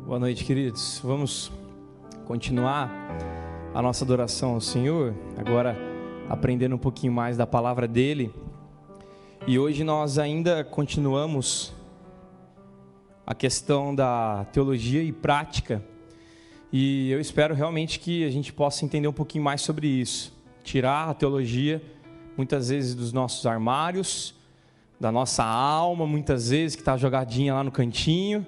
Boa noite, queridos. Vamos continuar a nossa adoração ao Senhor, agora aprendendo um pouquinho mais da palavra dele. E hoje nós ainda continuamos a questão da teologia e prática. E eu espero realmente que a gente possa entender um pouquinho mais sobre isso. Tirar a teologia, muitas vezes, dos nossos armários, da nossa alma, muitas vezes, que está jogadinha lá no cantinho,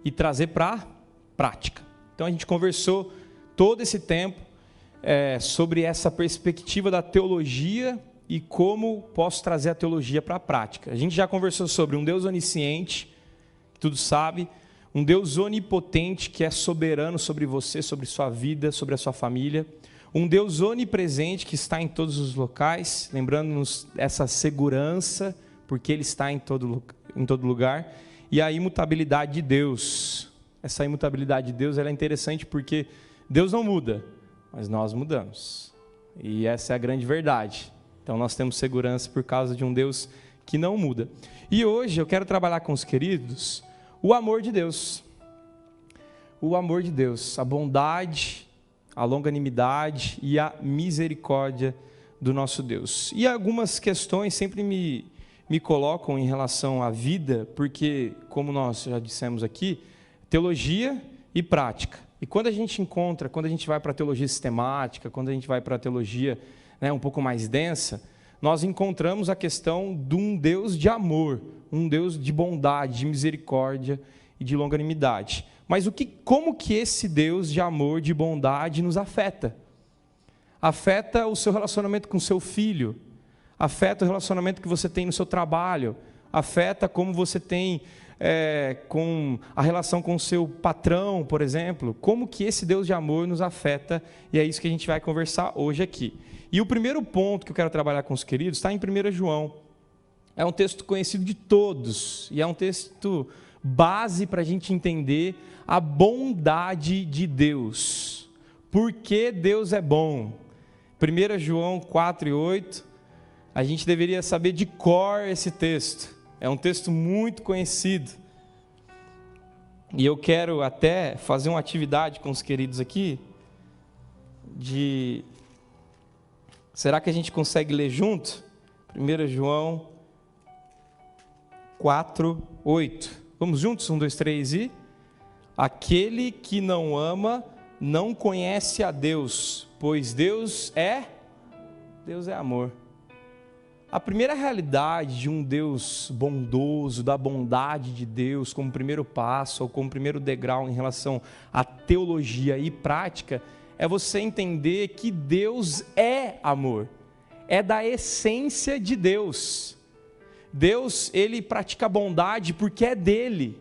e trazer para a prática. Então a gente conversou todo esse tempo sobre essa perspectiva da teologia e como posso trazer a teologia para a prática. A gente já conversou sobre um Deus onisciente, que tudo sabe, um Deus onipotente, que é soberano sobre você, sobre sua vida, sobre a sua família, um Deus onipresente, que está em todos os locais, lembrando-nos essa segurança, porque Ele está em todo lugar, e a imutabilidade de Deus. Essa imutabilidade de Deus ela é interessante porque Deus não muda, mas nós mudamos. E essa é a grande verdade. Então nós temos segurança por causa de um Deus que não muda. E hoje eu quero trabalhar com os queridos o amor de Deus. O amor de Deus, a bondade, a longanimidade e a misericórdia do nosso Deus. E algumas questões sempre me colocam em relação à vida, porque, como nós já dissemos aqui, teologia e prática. E quando a gente vai para a teologia sistemática, quando a gente vai para a teologia um pouco mais densa, nós encontramos a questão de um Deus de amor, um Deus de bondade, de misericórdia e de longanimidade. Mas como que esse Deus de amor, de bondade nos afeta? Afeta o seu relacionamento com seu filho, afeta o relacionamento que você tem no seu trabalho, afeta como você tem com a relação com o seu patrão, por exemplo. Como que esse Deus de amor nos afeta, e é isso que a gente vai conversar hoje aqui. E o primeiro ponto que eu quero trabalhar com os queridos está em 1 João. É um texto conhecido de todos, e é um texto base para a gente entender a bondade de Deus. Por que Deus é bom? 1 João 4:8, a gente deveria saber de cor esse texto. É um texto muito conhecido. E eu quero até fazer uma atividade com os queridos aqui. Será que a gente consegue ler junto? 1 João 4:8. Vamos juntos? 1, 2, 3 e... Aquele que não ama não conhece a Deus, pois Deus é amor. A primeira realidade de um Deus bondoso, da bondade de Deus, como primeiro passo, ou como primeiro degrau em relação à teologia e prática, é você entender que Deus é amor, é da essência de Deus. Deus, Ele pratica bondade porque é dele,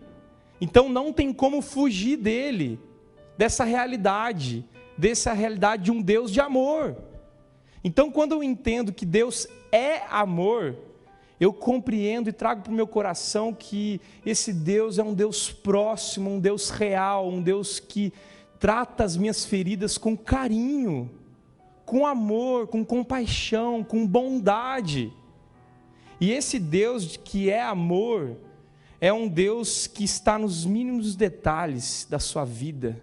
então não tem como fugir dele, dessa realidade de um Deus de amor. Então, quando eu entendo que Deus é amor, eu compreendo e trago para o meu coração que esse Deus é um Deus próximo, um Deus real, um Deus que trata as minhas feridas com carinho, com amor, com compaixão, com bondade. E esse Deus que é amor, é um Deus que está nos mínimos detalhes da sua vida.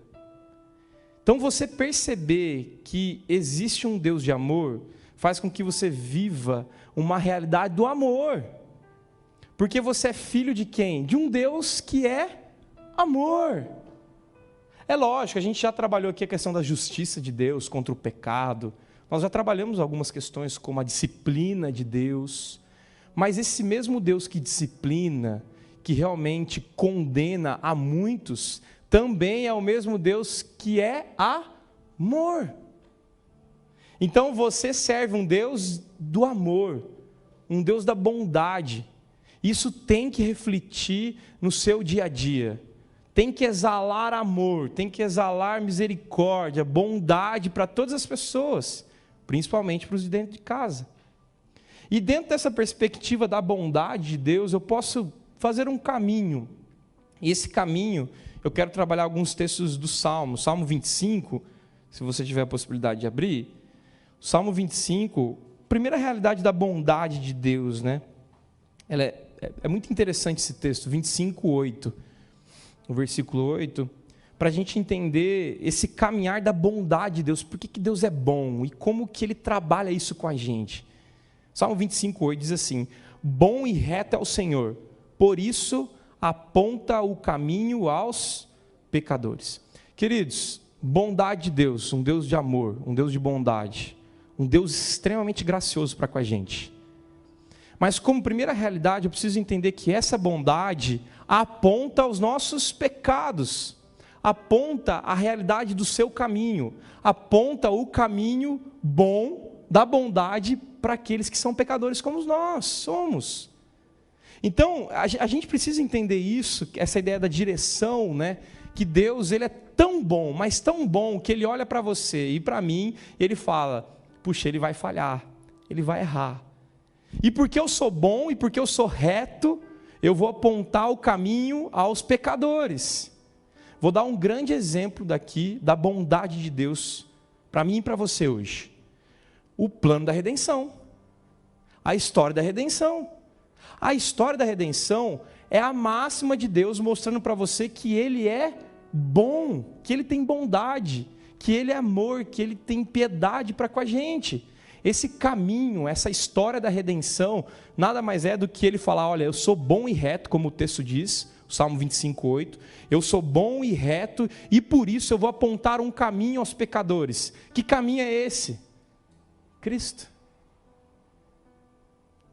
Então você perceber que existe um Deus de amor, faz com que você viva uma realidade do amor. Porque você é filho de quem? De um Deus que é amor. É lógico, a gente já trabalhou aqui a questão da justiça de Deus contra o pecado. Nós já trabalhamos algumas questões como a disciplina de Deus. Mas esse mesmo Deus que disciplina, que realmente condena a muitos, também é o mesmo Deus que é amor. Então você serve um Deus do amor, um Deus da bondade. Isso tem que refletir no seu dia a dia. Tem que exalar amor, tem que exalar misericórdia, bondade para todas as pessoas, principalmente para os de dentro de casa. E dentro dessa perspectiva da bondade de Deus, eu posso fazer um caminho. E esse caminho, eu quero trabalhar alguns textos do Salmo. Salmo 25, se você tiver a possibilidade de abrir. Salmo 25, primeira realidade da bondade de Deus, né? É muito interessante esse texto, 25:8. O versículo 8. para a gente entender esse caminhar da bondade de Deus. Por que Deus é bom e como que Ele trabalha isso com a gente? Salmo 25:8 diz assim: bom e reto é o Senhor, por isso aponta o caminho aos pecadores. Queridos, bondade de Deus, um Deus de amor, um Deus de bondade, um Deus extremamente gracioso para com a gente. Mas como primeira realidade, eu preciso entender que essa bondade aponta aos nossos pecados, aponta a realidade do seu caminho, aponta o caminho bom da bondade para aqueles que são pecadores como nós somos. Então, a gente precisa entender isso, essa ideia da direção, né? Que Deus, Ele é tão bom, mas tão bom, que Ele olha para você e para mim, e Ele fala, puxa, Ele vai falhar, Ele vai errar. E porque eu sou bom e porque eu sou reto, eu vou apontar o caminho aos pecadores. Vou dar um grande exemplo daqui, da bondade de Deus, para mim e para você hoje. O plano da redenção. A história da redenção. A história da redenção é a máxima de Deus mostrando para você que Ele é bom, que Ele tem bondade, que Ele é amor, que Ele tem piedade para com a gente. Esse caminho, essa história da redenção, nada mais é do que Ele falar, olha, eu sou bom e reto, como o texto diz, o Salmo 25:8, eu sou bom e reto, e por isso eu vou apontar um caminho aos pecadores. Que caminho é esse? Cristo.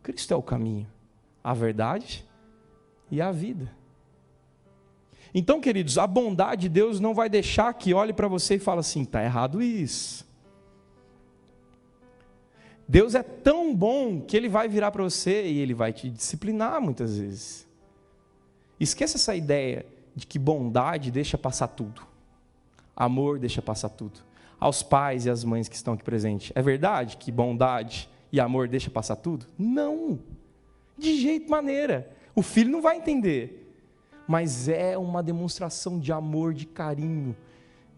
Cristo é o caminho, a verdade e a vida. Então, queridos, a bondade de Deus não vai deixar que olhe para você e fale assim, está errado isso. Deus é tão bom que Ele vai virar para você e Ele vai te disciplinar muitas vezes. Esqueça essa ideia de que bondade deixa passar tudo. Amor deixa passar tudo. Aos pais e às mães que estão aqui presentes, é verdade que bondade e amor deixa passar tudo? Não, de jeito maneira. O filho não vai entender, mas é uma demonstração de amor, de carinho,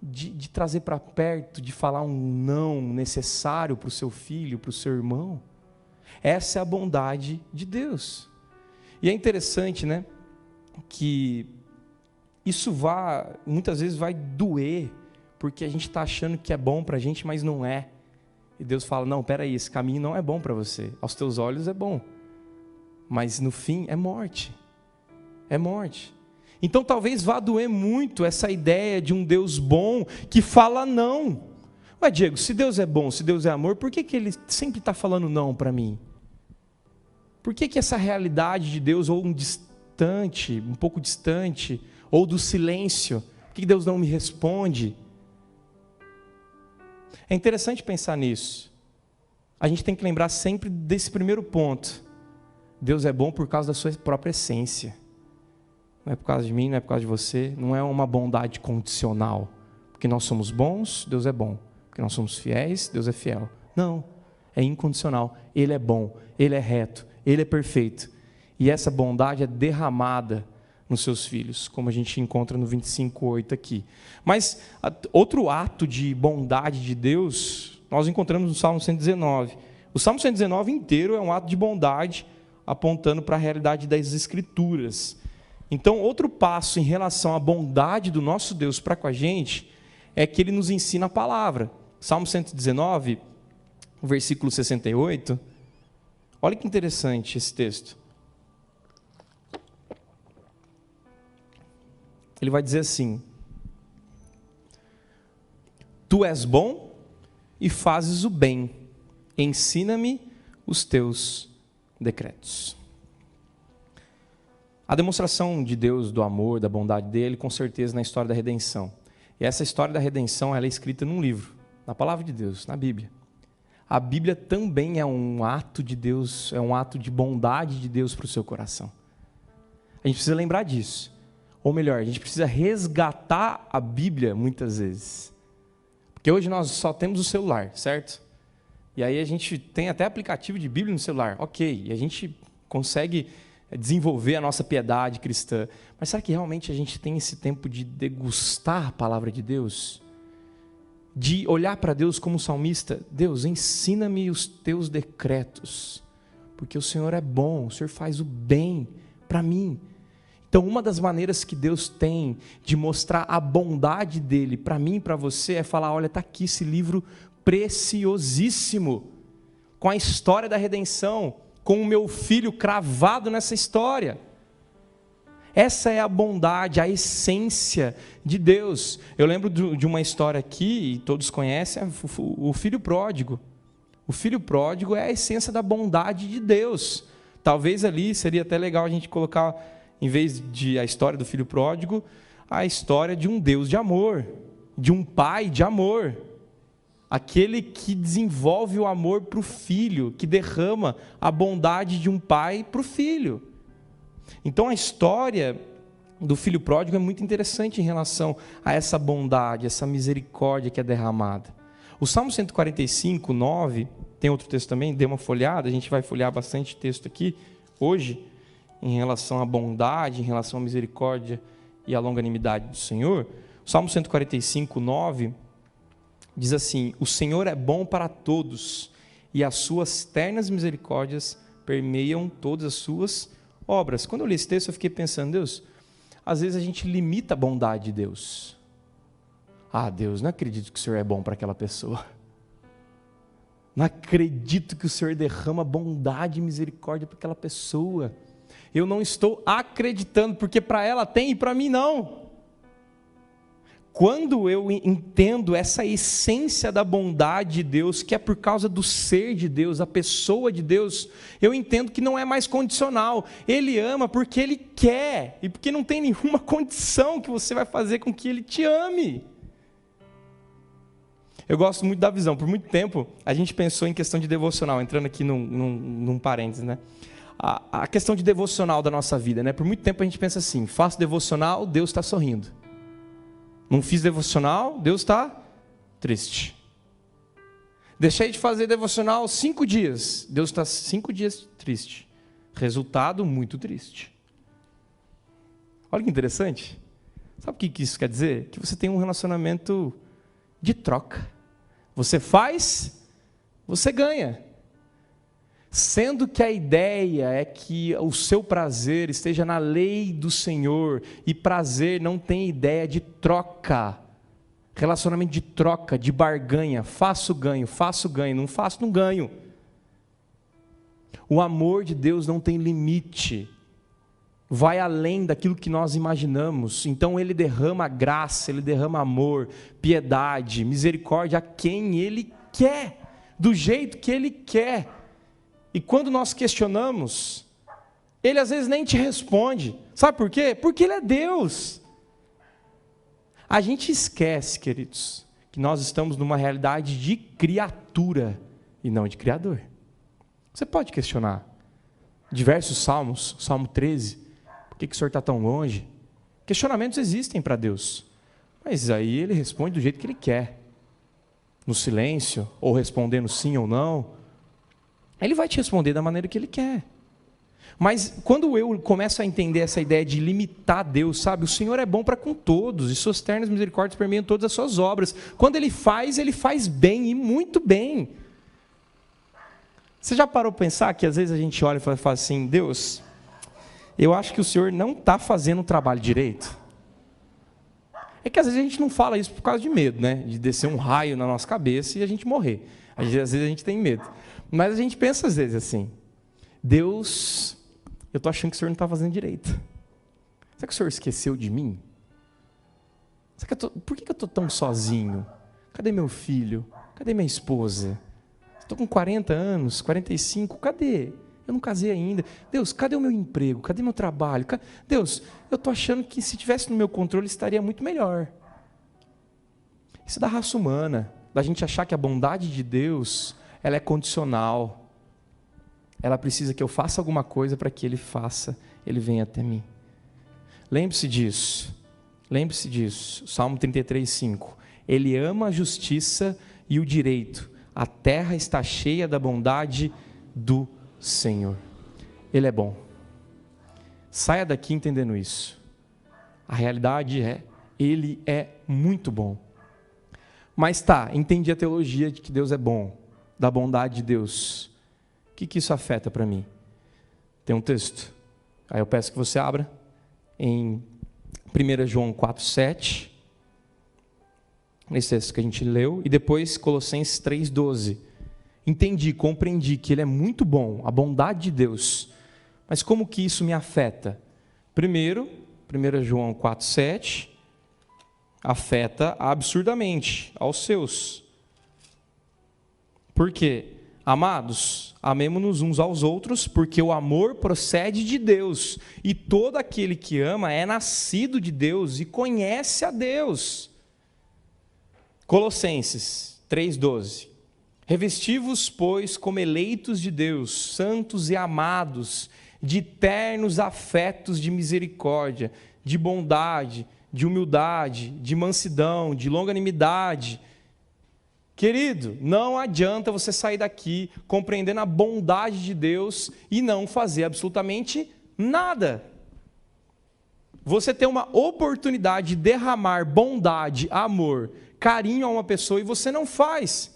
de trazer para perto, de falar um não necessário para o seu filho, para o seu irmão. Essa é a bondade de Deus. E é interessante, né, que isso muitas vezes vai doer, porque a gente está achando que é bom para a gente, mas não é. E Deus fala, não, peraí, esse caminho não é bom para você. Aos teus olhos é bom, mas no fim é morte. É morte. Então talvez vá doer muito essa ideia de um Deus bom que fala não. Ué, Diego, se Deus é bom, se Deus é amor, por que Ele sempre está falando não para mim? Por que essa realidade de Deus, ou um pouco distante, ou do silêncio, por que Deus não me responde? É interessante pensar nisso. A gente tem que lembrar sempre desse primeiro ponto. Deus é bom por causa da sua própria essência. Não é por causa de mim, não é por causa de você, não é uma bondade condicional. Porque nós somos bons, Deus é bom. Porque nós somos fiéis, Deus é fiel. Não, é incondicional. Ele é bom, Ele é reto, Ele é perfeito. E essa bondade é derramada nos seus filhos, como a gente encontra no 25:8 aqui. Mas outro ato de bondade de Deus, nós encontramos no Salmo 119. O Salmo 119 inteiro é um ato de bondade, apontando para a realidade das Escrituras. Então, outro passo em relação à bondade do nosso Deus para com a gente, é que Ele nos ensina a palavra. Salmo 119, versículo 68, olha que interessante esse texto. Ele vai dizer assim, Tu és bom e fazes o bem, ensina-me os teus decretos. A demonstração de Deus, do amor, da bondade dele, com certeza na história da redenção. E essa história da redenção, ela é escrita num livro, na palavra de Deus, na Bíblia. A Bíblia também é um ato de Deus, é um ato de bondade de Deus para o seu coração. A gente precisa lembrar disso. Ou melhor, a gente precisa resgatar a Bíblia muitas vezes. Porque hoje nós só temos o celular, certo? E aí a gente tem até aplicativo de Bíblia no celular, ok. E a gente consegue desenvolver a nossa piedade cristã. Mas será que realmente a gente tem esse tempo de degustar a palavra de Deus? De olhar para Deus como salmista? Deus, ensina-me os teus decretos. Porque o Senhor é bom, o Senhor faz o bem para mim. Então, uma das maneiras que Deus tem de mostrar a bondade dele para mim e para você é falar: olha, está aqui esse livro preciosíssimo, com a história da redenção, com o meu filho cravado nessa história. Essa é a bondade, a essência de Deus. Eu lembro de uma história aqui, e todos conhecem, o filho pródigo. O filho pródigo é a essência da bondade de Deus. Talvez ali seria até legal a gente colocar, em vez de a história do filho pródigo, a história de um Deus de amor, de um pai de amor. Aquele que desenvolve o amor para o filho, que derrama a bondade de um pai para o filho. Então a história do filho pródigo é muito interessante em relação a essa bondade, essa misericórdia que é derramada. O Salmo 145, 9, tem outro texto também, dê uma folhada, a gente vai folhear bastante texto aqui hoje, em relação à bondade, em relação à misericórdia e à longanimidade do Senhor. O Salmo 145, 9, diz assim: o Senhor é bom para todos, e as suas ternas misericórdias permeiam todas as suas obras. Quando eu li esse texto, eu fiquei pensando: Deus, às vezes a gente limita a bondade de Deus. Ah, Deus, não acredito que o Senhor é bom para aquela pessoa. Não acredito que o Senhor derrama bondade e misericórdia para aquela pessoa. Eu não estou acreditando, porque para ela tem e para mim não. Quando eu entendo essa essência da bondade de Deus, que é por causa do ser de Deus, a pessoa de Deus, eu entendo que não é mais condicional. Ele ama porque Ele quer, e porque não tem nenhuma condição que você vai fazer com que Ele te ame. Eu gosto muito da visão. Por muito tempo, a gente pensou em questão de devocional, entrando aqui num parênteses, né? A questão de devocional da nossa vida, né? Por muito tempo a gente pensa assim: faço devocional, Deus está sorrindo. Não fiz devocional, Deus está triste. Deixei de fazer devocional 5 dias, Deus está 5 dias triste. Resultado, muito triste. Olha que interessante. Sabe o que isso quer dizer? Que você tem um relacionamento de troca. Você faz, você ganha. Sendo que a ideia é que o seu prazer esteja na lei do Senhor, e prazer não tem ideia de troca, relacionamento de troca, de barganha, faço ganho, não faço não ganho. O amor de Deus não tem limite, vai além daquilo que nós imaginamos. Então Ele derrama graça, Ele derrama amor, piedade, misericórdia a quem Ele quer, do jeito que Ele quer. E quando nós questionamos, Ele às vezes nem te responde. Sabe por quê? Porque Ele é Deus. A gente esquece, queridos, que nós estamos numa realidade de criatura e não de criador. Você pode questionar diversos salmos, Salmo 13, por que o Senhor está tão longe? Questionamentos existem para Deus, mas aí Ele responde do jeito que Ele quer, no silêncio, ou respondendo sim ou não. Ele vai te responder da maneira que Ele quer. Mas quando eu começo a entender essa ideia de limitar Deus, sabe? O Senhor é bom para com todos, e suas ternas misericórdias permeiam todas as suas obras. Quando Ele faz bem, e muito bem. Você já parou para pensar que às vezes a gente olha e fala assim: Deus, eu acho que o Senhor não está fazendo o trabalho direito? É que às vezes a gente não fala isso por causa de medo, né? De descer um raio na nossa cabeça e a gente morrer. Às vezes a gente tem medo. Mas a gente pensa às vezes assim: Deus, eu estou achando que o Senhor não está fazendo direito. Será que o Senhor esqueceu de mim? Por que eu estou tão sozinho? Cadê meu filho? Cadê minha esposa? Estou com 40 anos, 45, cadê? Eu não casei ainda. Deus, cadê o meu emprego? Cadê meu trabalho? Deus, eu estou achando que se tivesse no meu controle estaria muito melhor. Isso é da raça humana, da gente achar que a bondade de Deus, ela é condicional. Ela precisa que eu faça alguma coisa para que Ele faça, Ele venha até mim. Lembre-se disso. Lembre-se disso. Salmo 33, 5. Ele ama a justiça e o direito. A terra está cheia da bondade do Senhor. Ele é bom. Saia daqui entendendo isso. A realidade é, Ele é muito bom. Mas tá, entendi a teologia de que Deus é bom, da bondade de Deus. O que isso afeta para mim? Tem um texto. Aí eu peço que você abra em 1 João 4,7, nesse texto que a gente leu, e depois Colossenses 3,12. Entendi, compreendi que Ele é muito bom, a bondade de Deus, mas como que isso me afeta? Primeiro, 1 João 4,7, afeta absurdamente aos seus. Por quê? Amados, amemo-nos uns aos outros, porque o amor procede de Deus, e todo aquele que ama é nascido de Deus e conhece a Deus. Colossenses 3,12. Revesti-vos, pois, como eleitos de Deus, santos e amados, de ternos afetos de misericórdia, de bondade, de humildade, de mansidão, de longanimidade. Querido, não adianta você sair daqui compreendendo a bondade de Deus e não fazer absolutamente nada. Você tem uma oportunidade de derramar bondade, amor, carinho a uma pessoa e você não faz.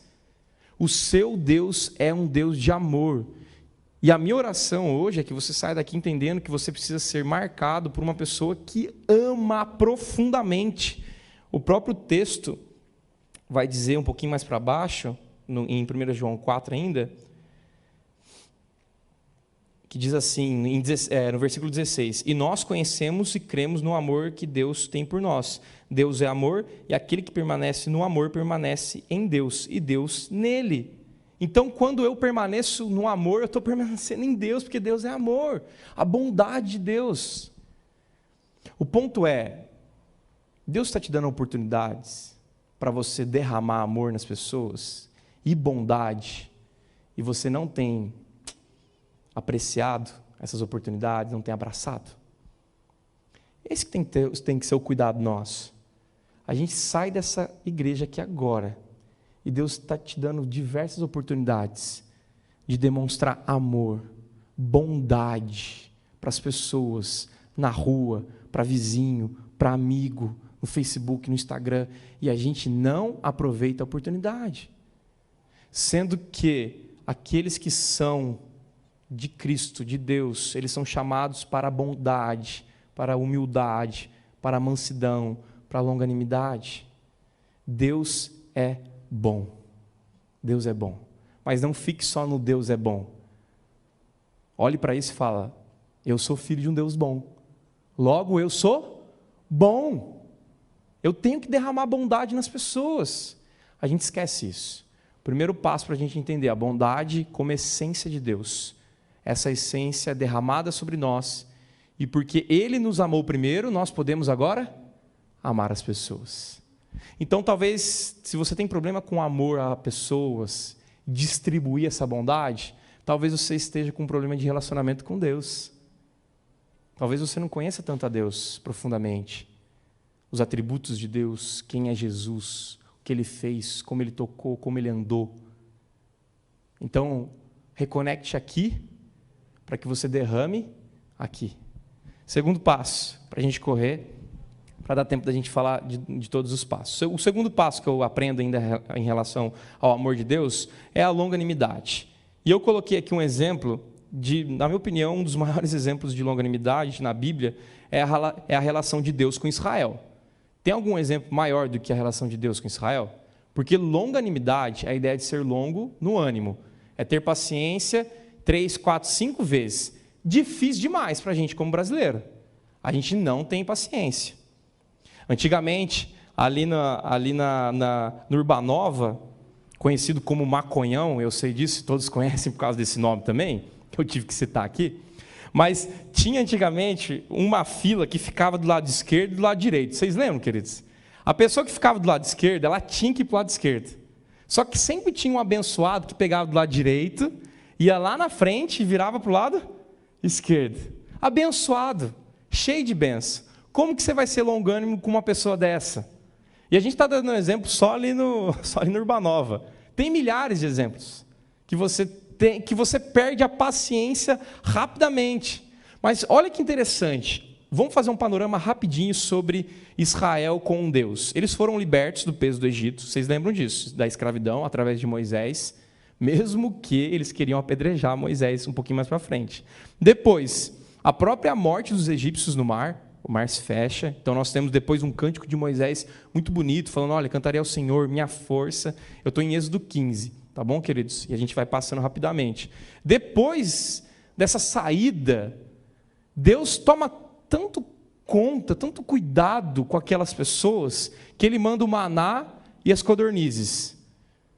O seu Deus é um Deus de amor. E a minha oração hoje é que você saia daqui entendendo que você precisa ser marcado por uma pessoa que ama profundamente. O próprio texto vai dizer um pouquinho mais para baixo, em 1 João 4 ainda, que diz assim, no versículo 16, e nós conhecemos e cremos no amor que Deus tem por nós. Deus é amor, e aquele que permanece no amor permanece em Deus, e Deus nele. Então, quando eu permaneço no amor, eu estou permanecendo em Deus, porque Deus é amor, a bondade de Deus. O ponto é, Deus está te dando oportunidades para você derramar amor nas pessoas e bondade, e você não tem apreciado essas oportunidades, não tem abraçado. Esse que tem que ser o cuidado nosso. A gente sai dessa igreja aqui agora, e Deus está te dando diversas oportunidades de demonstrar amor, bondade para as pessoas, na rua, para vizinho, para amigo, no Facebook, no Instagram, e a gente não aproveita a oportunidade. Sendo que aqueles que são de Cristo, de Deus, eles são chamados para a bondade, para a humildade, para a mansidão, para a longanimidade. Deus é bom. Deus é bom. Mas não fique só no Deus é bom. Olhe para isso e fala, eu sou filho de um Deus bom. Logo, eu sou bom. Eu tenho que derramar bondade nas pessoas. A gente esquece isso. O primeiro passo para a gente entender a bondade como essência de Deus. Essa essência é derramada sobre nós. E porque Ele nos amou primeiro, nós podemos agora amar as pessoas. Então, talvez, se você tem problema com amor a pessoas, distribuir essa bondade, talvez você esteja com um problema de relacionamento com Deus. Talvez você não conheça tanto a Deus profundamente. Os atributos de Deus, quem é Jesus, o que Ele fez, como Ele tocou, como Ele andou. Então, reconecte aqui, para que você derrame aqui. Segundo passo, para a gente correr, para dar tempo da gente falar de todos os passos. O segundo passo que eu aprendo ainda em relação ao amor de Deus é a longanimidade. E eu coloquei aqui um exemplo, na minha opinião, um dos maiores exemplos de longanimidade na Bíblia é a relação de Deus com Israel. Tem algum exemplo maior do que a relação de Deus com Israel? Porque longanimidade é a ideia de ser longo no ânimo. É ter paciência 3, 4, 5 vezes. Difícil demais para a gente como brasileiro. A gente não tem paciência. Antigamente, ali no Urbanova, conhecido como Maconhão, eu sei disso, todos conhecem por causa desse nome também, que eu tive que citar aqui, mas tinha antigamente uma fila que ficava do lado esquerdo e do lado direito. Vocês lembram, queridos? A pessoa que ficava do lado esquerdo, ela tinha que ir para o lado esquerdo. Só que sempre tinha um abençoado que pegava do lado direito, ia lá na frente e virava para o lado esquerdo. Abençoado, cheio de bênção. Como que você vai ser longânimo com uma pessoa dessa? E a gente está dando um exemplo só ali no Urbanova. Tem milhares de exemplos que você perde a paciência rapidamente. Mas olha que interessante. Vamos fazer um panorama rapidinho sobre Israel com Deus. Eles foram libertos do peso do Egito. Vocês lembram disso? Da escravidão através de Moisés. Mesmo que eles queriam apedrejar Moisés um pouquinho mais para frente. Depois, a própria morte dos egípcios no mar. o mar se fecha. Então nós temos depois um cântico de Moisés muito bonito, falando, olha, cantarei ao Senhor, minha força. Eu estou em Êxodo 15, tá bom, queridos? E a gente vai passando rapidamente. Depois dessa saída, Deus toma tanto conta, tanto cuidado com aquelas pessoas, que Ele manda o maná e as codornizes.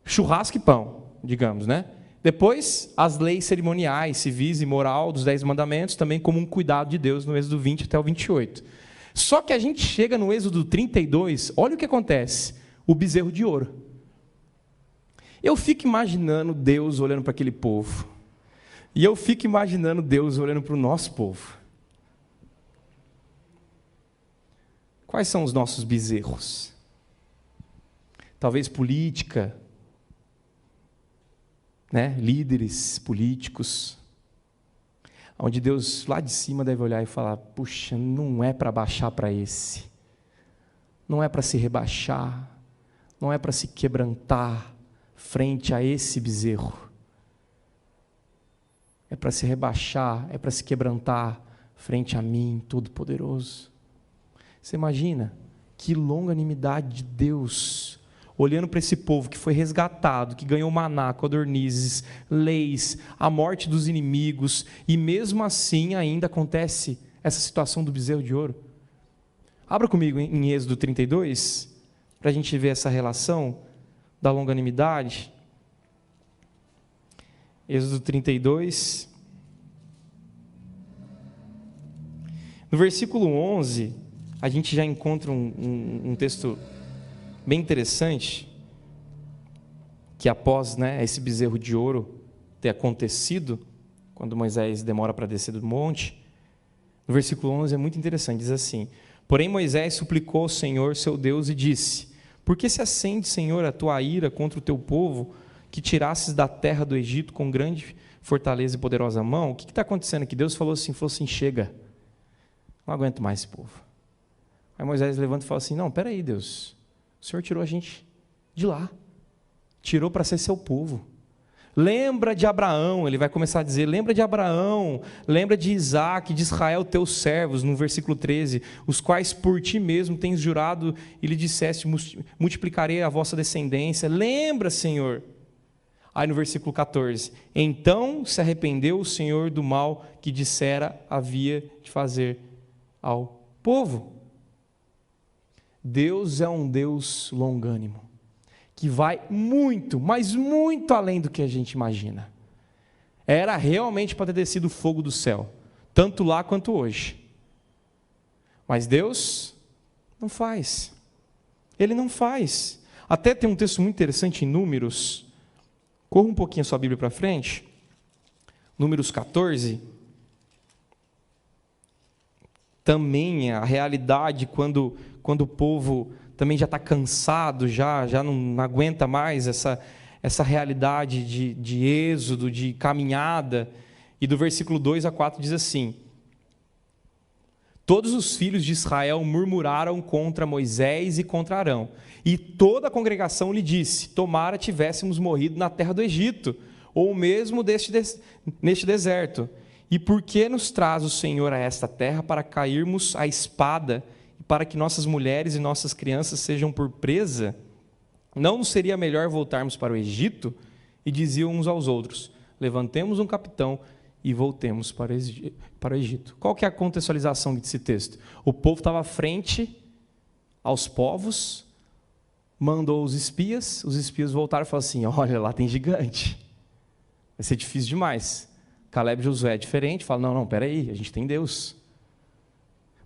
Churrasco e pão, digamos, né? Depois, as leis cerimoniais, civis e moral dos 10 mandamentos, também como um cuidado de Deus no Êxodo 20 até o 28. Só que a gente chega no Êxodo 32, olha o que acontece, o bezerro de ouro. Eu fico imaginando Deus olhando para aquele povo, e eu fico imaginando Deus olhando para o nosso povo. Quais são os nossos bezerros? Talvez política, né? Líderes políticos, onde Deus lá de cima deve olhar e falar, puxa, não é para baixar para esse, não é para se rebaixar, não é para se quebrantar frente a esse bezerro, é para se rebaixar, é para se quebrantar frente a mim, Todo-Poderoso. Você imagina que longanimidade de Deus, olhando para esse povo que foi resgatado, que ganhou maná, codornizes, leis, a morte dos inimigos, e mesmo assim ainda acontece essa situação do bezerro de ouro. Abra comigo em Êxodo 32, para a gente ver essa relação da longanimidade. Êxodo 32. No versículo 11, a gente já encontra um texto bem interessante, que após, né, esse bezerro de ouro ter acontecido, quando Moisés demora para descer do monte, no versículo 11 é muito interessante, diz assim, porém Moisés suplicou ao Senhor seu Deus e disse, por que se acende, Senhor, a tua ira contra o teu povo, que tirasses da terra do Egito com grande fortaleza e poderosa mão? O que está acontecendo aqui? Deus falou assim, chega, não aguento mais esse povo. Aí Moisés levanta e fala assim, não, peraí Deus, o Senhor tirou a gente de lá, tirou para ser seu povo. Lembra de Abraão, ele vai começar a dizer, lembra de Abraão, lembra de Isaac, de Israel, teus servos, no versículo 13, os quais por ti mesmo tens jurado e lhe disseste, multiplicarei a vossa descendência. Lembra, Senhor. Aí no versículo 14, então se arrependeu o Senhor do mal que dissera havia de fazer ao povo. Deus é um Deus longânimo, que vai muito, mas muito além do que a gente imagina. Era realmente para ter descido fogo do céu, tanto lá quanto hoje. Mas Deus não faz. Ele não faz. Até tem um texto muito interessante em Números. Corra um pouquinho a sua Bíblia para frente. Números 14. Também a realidade quando o povo também já está cansado, já não aguenta mais essa realidade de êxodo, de caminhada. E do versículo 2 a 4 diz assim, todos os filhos de Israel murmuraram contra Moisés e contra Arão, e toda a congregação lhe disse, tomara tivéssemos morrido na terra do Egito, ou mesmo neste deserto. E por que nos traz o Senhor a esta terra para cairmos à espada, e para que nossas mulheres e nossas crianças sejam por presa? Não seria melhor voltarmos para o Egito? E diziam uns aos outros, levantemos um capitão e voltemos para o Egito. Qual que é a contextualização desse texto? O povo estava frente aos povos, mandou os espias voltaram e falaram assim, olha, lá tem gigante, vai ser difícil demais. Caleb e Josué é diferente, fala, não, peraí, a gente tem Deus.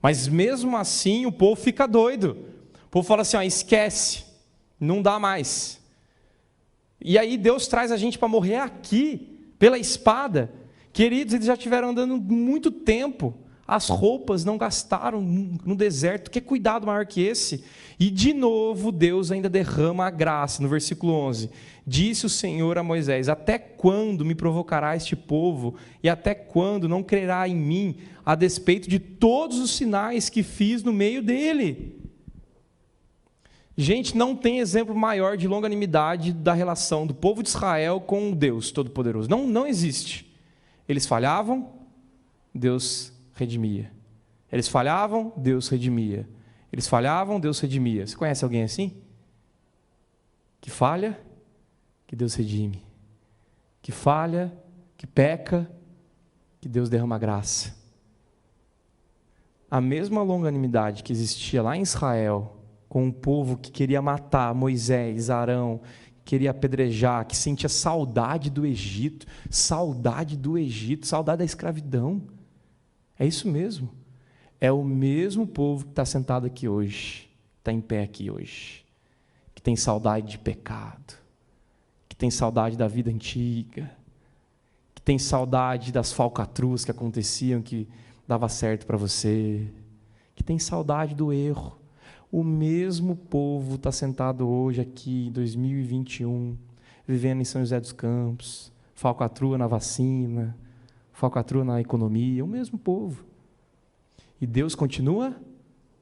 Mas mesmo assim o povo fica doido. O povo fala assim, esquece, não dá mais. E aí Deus traz a gente para morrer aqui, pela espada. Queridos, eles já estiveram andando muito tempo, as roupas não gastaram no deserto, que cuidado maior que esse? E de novo Deus ainda derrama a graça, no versículo 11, disse o Senhor a Moisés, até quando me provocará este povo, e até quando não crerá em mim, a despeito de todos os sinais que fiz no meio dele? Gente, não tem exemplo maior de longanimidade da relação do povo de Israel com o Deus Todo-Poderoso, não existe. Eles falhavam, Deus redimia. Eles falhavam, Deus redimia. Eles falhavam, Deus redimia. Você conhece alguém assim? Que falha, que Deus redime. Que falha, que peca, que Deus derrama graça. A mesma longanimidade que existia lá em Israel, com um povo que queria matar Moisés, Arão, queria apedrejar, que sentia saudade do Egito, saudade da escravidão. É isso mesmo. É o mesmo povo que está sentado aqui hoje, está em pé aqui hoje, que tem saudade de pecado, que tem saudade da vida antiga, que tem saudade das falcatruas que aconteciam, que dava certo para você, que tem saudade do erro. O mesmo povo está sentado hoje aqui, em 2021, vivendo em São José dos Campos, falcatrua na vacina, falcatrua na economia, o mesmo povo. E Deus continua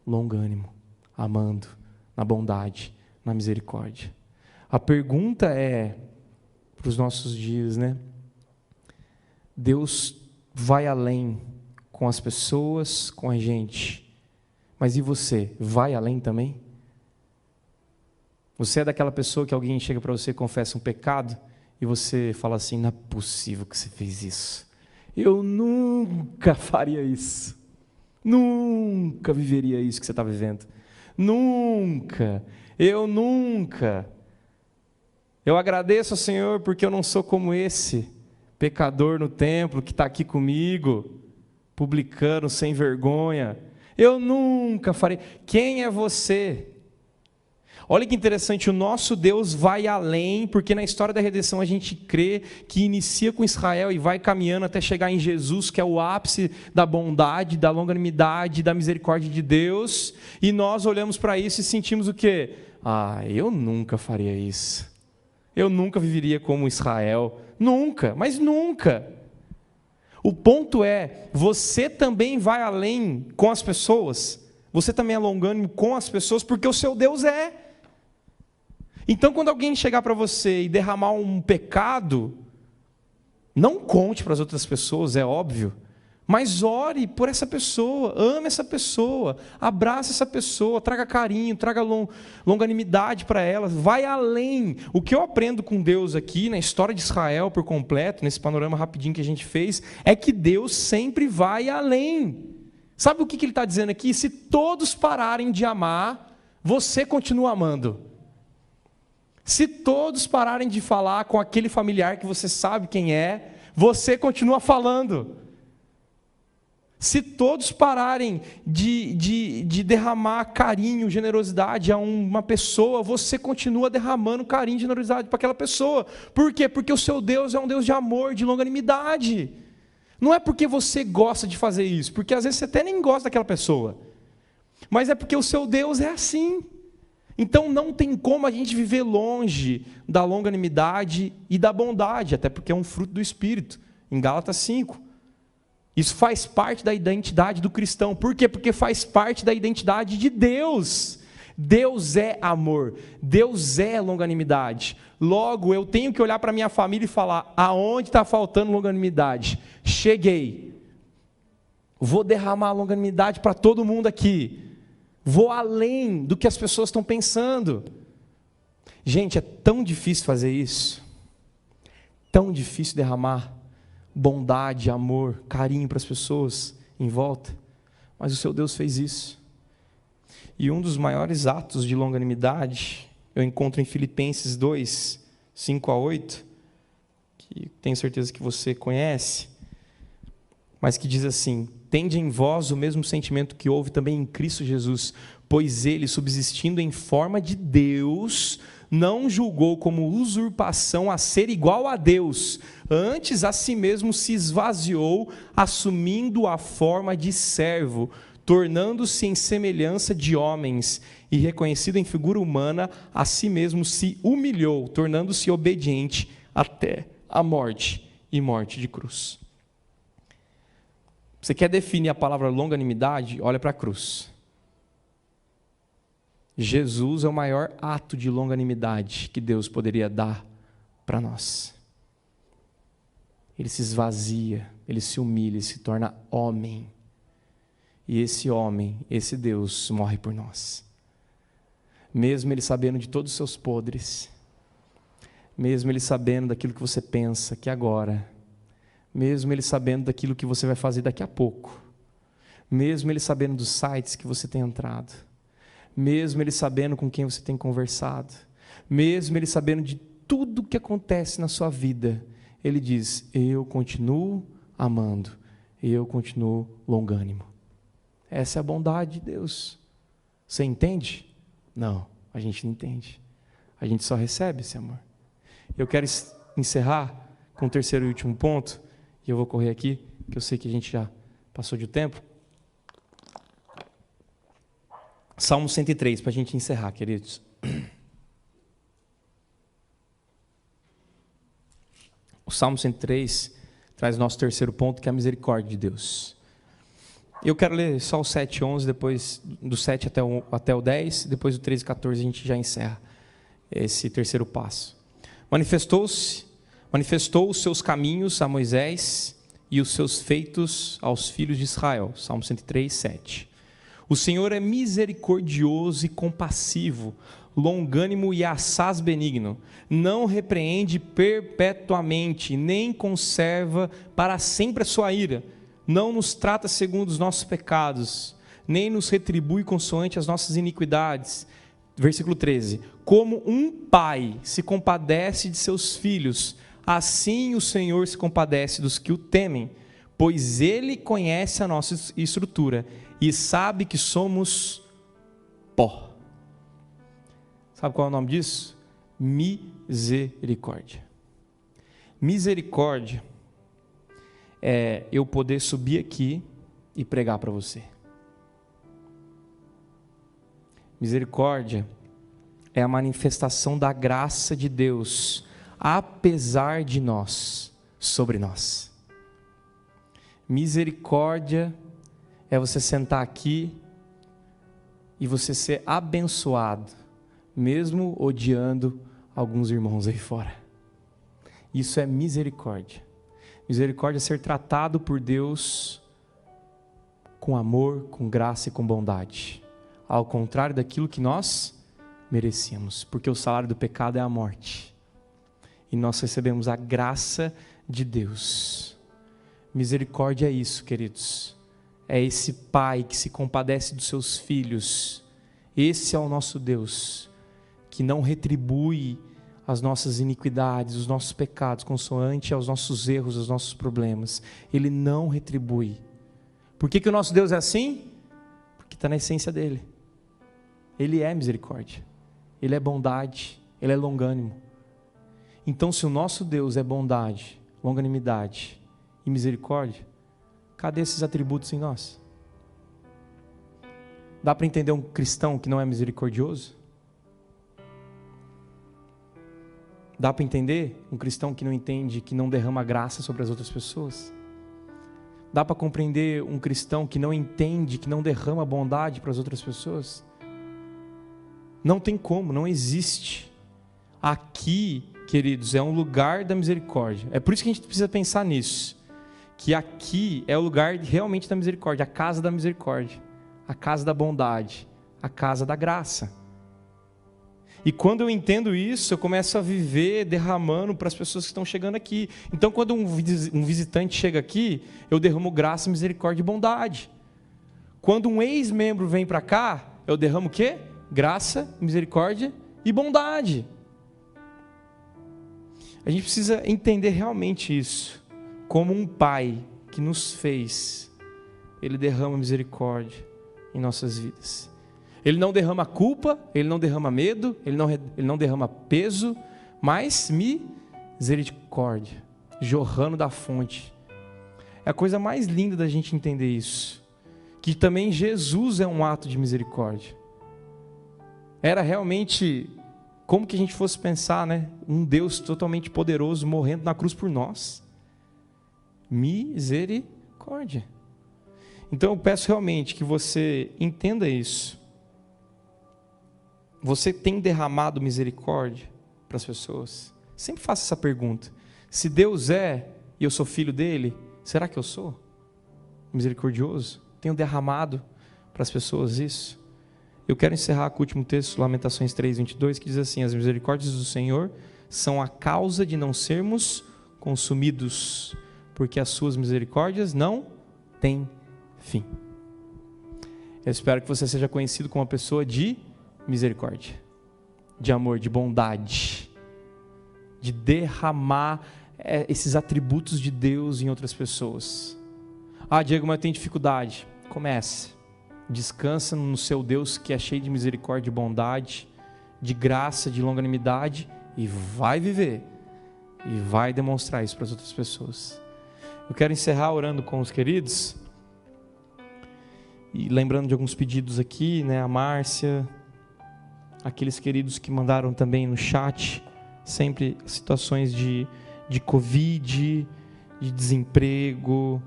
longânimo, amando, na bondade, na misericórdia. A pergunta é, para os nossos dias, né? Deus vai além com as pessoas, com a gente. Mas e você? Vai além também? Você é daquela pessoa que alguém chega para você e confessa um pecado e você fala assim, não é possível que você fez isso. Eu nunca faria isso. Nunca viveria isso que você está vivendo. Nunca. Eu nunca. Eu agradeço ao Senhor porque eu não sou como esse pecador no templo que está aqui comigo, publicano sem vergonha. Eu nunca farei. Quem é você? Olha que interessante, o nosso Deus vai além, porque na história da redenção a gente crê que inicia com Israel e vai caminhando até chegar em Jesus, que é o ápice da bondade, da longanimidade, da misericórdia de Deus, e nós olhamos para isso e sentimos o quê? Eu nunca faria isso. Eu nunca viveria como Israel. Nunca, mas nunca. O ponto é, você também vai além com as pessoas. Você também é longânimo com as pessoas, porque o seu Deus é. Então, quando alguém chegar para você e derramar um pecado, não conte para as outras pessoas, é óbvio, mas ore por essa pessoa, ame essa pessoa, abrace essa pessoa, traga carinho, traga longanimidade para ela, vai além. O que eu aprendo com Deus aqui, na história de Israel por completo, nesse panorama rapidinho que a gente fez, é que Deus sempre vai além. Sabe o que ele está dizendo aqui? Se todos pararem de amar, você continua amando. Se todos pararem de falar com aquele familiar que você sabe quem é, você falando. Se todos pararem de derramar carinho, generosidade a uma pessoa, você continua derramando carinho e generosidade para aquela pessoa. Por quê? Porque o seu Deus é um Deus de amor, de longanimidade. Não é porque você gosta de fazer isso, porque às vezes você até nem gosta daquela pessoa. Mas é porque o seu Deus é assim. Então não tem como a gente viver longe da longanimidade e da bondade, até porque é um fruto do Espírito, em Gálatas 5. Isso faz parte da identidade do cristão. Por quê? Porque faz parte da identidade de Deus. Deus é amor, Deus é longanimidade. Logo, eu tenho que olhar para a minha família e falar, aonde está faltando longanimidade? Cheguei. Vou derramar longanimidade para todo mundo aqui. Vou além do que as pessoas estão pensando. Gente, é tão difícil fazer isso. Tão difícil derramar bondade, amor, carinho para as pessoas em volta. Mas o seu Deus fez isso. E um dos maiores atos de longanimidade eu encontro em Filipenses 2, 5-8, que tenho certeza que você conhece, mas que diz assim: tende em vós o mesmo sentimento que houve também em Cristo Jesus, pois ele, subsistindo em forma de Deus, não julgou como usurpação a ser igual a Deus, antes a si mesmo se esvaziou, assumindo a forma de servo, tornando-se em semelhança de homens, e reconhecido em figura humana, a si mesmo se humilhou, tornando-se obediente até a morte, e morte de cruz. Você quer definir a palavra longanimidade? Olha para a cruz. Jesus é o maior ato de longanimidade que Deus poderia dar para nós. Ele se esvazia, ele se humilha, ele se torna homem. E esse homem, esse Deus, morre por nós. Mesmo Ele sabendo de todos os seus podres, mesmo Ele sabendo daquilo que você pensa que agora, mesmo Ele sabendo daquilo que você vai fazer daqui a pouco, mesmo Ele sabendo dos sites que você tem entrado, mesmo Ele sabendo com quem você tem conversado, mesmo Ele sabendo de tudo que acontece na sua vida, Ele diz: eu continuo amando, eu continuo longânimo. Essa é a bondade de Deus. Você entende? Não, a gente não entende. A gente só recebe esse amor. Eu quero encerrar com o terceiro e último ponto, e eu vou correr aqui, que eu sei que a gente já passou de tempo. Salmo 103, para a gente encerrar, queridos. O Salmo 103 traz o nosso terceiro ponto, que é a misericórdia de Deus. Eu quero ler só o 7 e 11, depois do 7 até o 10, depois do 13 e 14 a gente já encerra esse terceiro passo. Manifestou os seus caminhos a Moisés e os seus feitos aos filhos de Israel. Salmo 103, 7. O Senhor é misericordioso e compassivo, longânimo e assaz benigno, não repreende perpetuamente, nem conserva para sempre a sua ira, não nos trata segundo os nossos pecados, nem nos retribui consoante as nossas iniquidades. Versículo 13, como um pai se compadece de seus filhos, assim o Senhor se compadece dos que o temem, pois Ele conhece a nossa estrutura e sabe que somos pó. Sabe qual é o nome disso? Misericórdia. Misericórdia é eu poder subir aqui e pregar para você. Misericórdia é a manifestação da graça de Deus, apesar de nós, sobre nós. Misericórdia é você sentar aqui e você ser abençoado, mesmo odiando alguns irmãos aí fora. Isso é misericórdia. Misericórdia é ser tratado por Deus com amor, com graça e com bondade, ao contrário daquilo que nós merecíamos, porque o salário do pecado é a morte, e nós recebemos a graça de Deus. Misericórdia é isso, queridos, é esse Pai que se compadece dos seus filhos. Esse é o nosso Deus, que não retribui as nossas iniquidades, os nossos pecados, consoante aos nossos erros, aos nossos problemas. Ele não retribui. Por que o nosso Deus é assim? Porque está na essência dele. Ele é misericórdia, Ele é bondade, Ele é longânimo. Então, se o nosso Deus é bondade, longanimidade e misericórdia, cadê esses atributos em nós? Dá para entender um cristão que não é misericordioso? Dá para entender um cristão que não entende, que não derrama graça sobre as outras pessoas? Dá para compreender um cristão que não entende, que não derrama bondade para as outras pessoas? Não tem como, não existe. Aqui, queridos, é um lugar da misericórdia. É por isso que a gente precisa pensar nisso. Que aqui é o lugar realmente da misericórdia, a casa da misericórdia, a casa da bondade, a casa da graça. E quando eu entendo isso, eu começo a viver derramando para as pessoas que estão chegando aqui. Então, quando um visitante chega aqui, eu derramo graça, misericórdia e bondade. Quando um ex-membro vem para cá, eu derramo o quê? Graça, misericórdia e bondade. A gente precisa entender realmente isso. Como um pai que nos fez, Ele derrama misericórdia em nossas vidas. Ele não derrama culpa, Ele não derrama medo, Ele não derrama peso, mas misericórdia, jorrando da fonte. É a coisa mais linda da gente entender isso. Que também Jesus é um ato de misericórdia. Era realmente, como que a gente fosse pensar, né? Um Deus totalmente poderoso morrendo na cruz por nós. Misericórdia. Então eu peço realmente que você entenda isso. Você tem derramado misericórdia para as pessoas? Sempre faça essa pergunta. Se Deus é, e eu sou filho dele, será que eu sou misericordioso? tenho derramado para as pessoas isso. Eu quero encerrar com o último texto, Lamentações 3:22, que diz assim: as misericórdias do Senhor são a causa de não sermos consumidos, porque as suas misericórdias não têm fim. Eu espero que você seja conhecido como uma pessoa de misericórdia, de amor, de bondade, de derramar esses atributos de Deus em outras pessoas. Ah, Diego, mas eu tenho dificuldade. Comece. Descansa no seu Deus que é cheio de misericórdia e bondade, de graça, de longanimidade, e vai viver, e vai demonstrar isso para as outras pessoas. Eu quero encerrar orando com os queridos, e lembrando de alguns pedidos aqui, né? A Márcia, aqueles queridos que mandaram também no chat, sempre situações de Covid, de desemprego,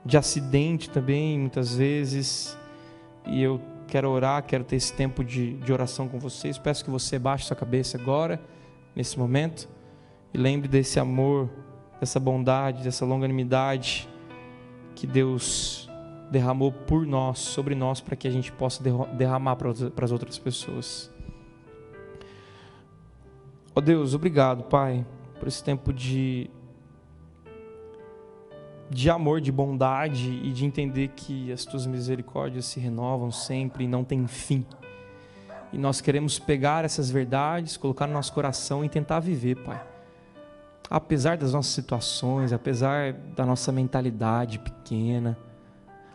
de acidente também, muitas vezes. E eu quero orar, quero ter esse tempo de oração com vocês. Peço que você baixe sua cabeça agora, nesse momento, e lembre desse amor, dessa bondade, dessa longanimidade que Deus derramou por nós, sobre nós, para que a gente possa derramar para as outras pessoas. Ó Deus, obrigado, Pai, por esse tempo de amor, de bondade e de entender que as Tuas misericórdias se renovam sempre e não tem fim. E nós queremos pegar essas verdades, colocar no nosso coração e tentar viver, Pai. Apesar das nossas situações, apesar da nossa mentalidade pequena,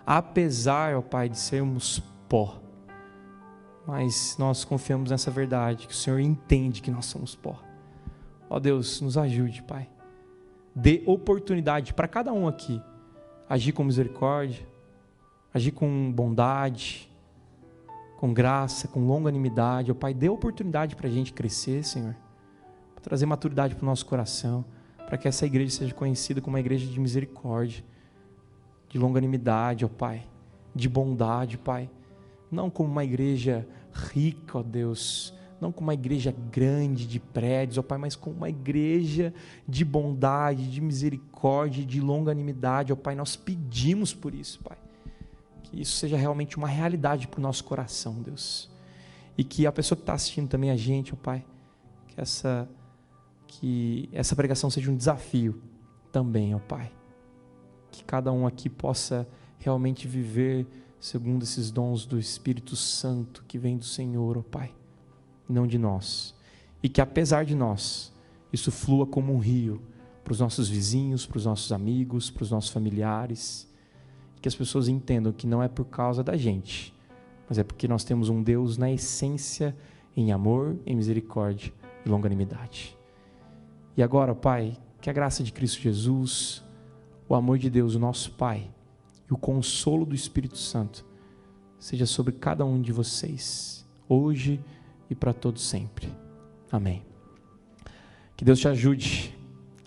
apesar, ó Pai, de sermos pó, mas nós confiamos nessa verdade, que o Senhor entende que nós somos pó. Ó Deus, nos ajude, Pai. Dê oportunidade para cada um aqui agir com misericórdia, agir com bondade, com graça, com longanimidade. Ó Pai, dê oportunidade para a gente crescer, Senhor, para trazer maturidade para o nosso coração, para que essa igreja seja conhecida como uma igreja de misericórdia, de longanimidade, ó Pai, de bondade, Pai, não como uma igreja rica, ó Deus, não como uma igreja grande de prédios, ó Pai, mas como uma igreja de bondade, de misericórdia, de longanimidade, ó Pai. Nós pedimos por isso, Pai, que isso seja realmente uma realidade para o nosso coração, Deus, e que a pessoa que está assistindo também a gente, ó Pai, que essa pregação seja um desafio também, ó Pai, que cada um aqui possa realmente viver segundo esses dons do Espírito Santo que vem do Senhor, ó Pai, não de nós, e que apesar de nós, isso flua como um rio para os nossos vizinhos, para os nossos amigos, para os nossos familiares, que as pessoas entendam que não é por causa da gente, mas é porque nós temos um Deus na essência, em amor, em misericórdia e longanimidade. E agora, Pai, que a graça de Cristo Jesus, o amor de Deus, o nosso Pai, e o consolo do Espírito Santo seja sobre cada um de vocês, hoje e para todos sempre. Amém. Que Deus te ajude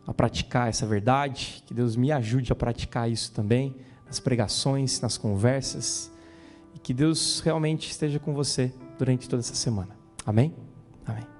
a praticar essa verdade, que Deus me ajude a praticar isso também, nas pregações, nas conversas, e que Deus realmente esteja com você durante toda essa semana. Amém? Amém.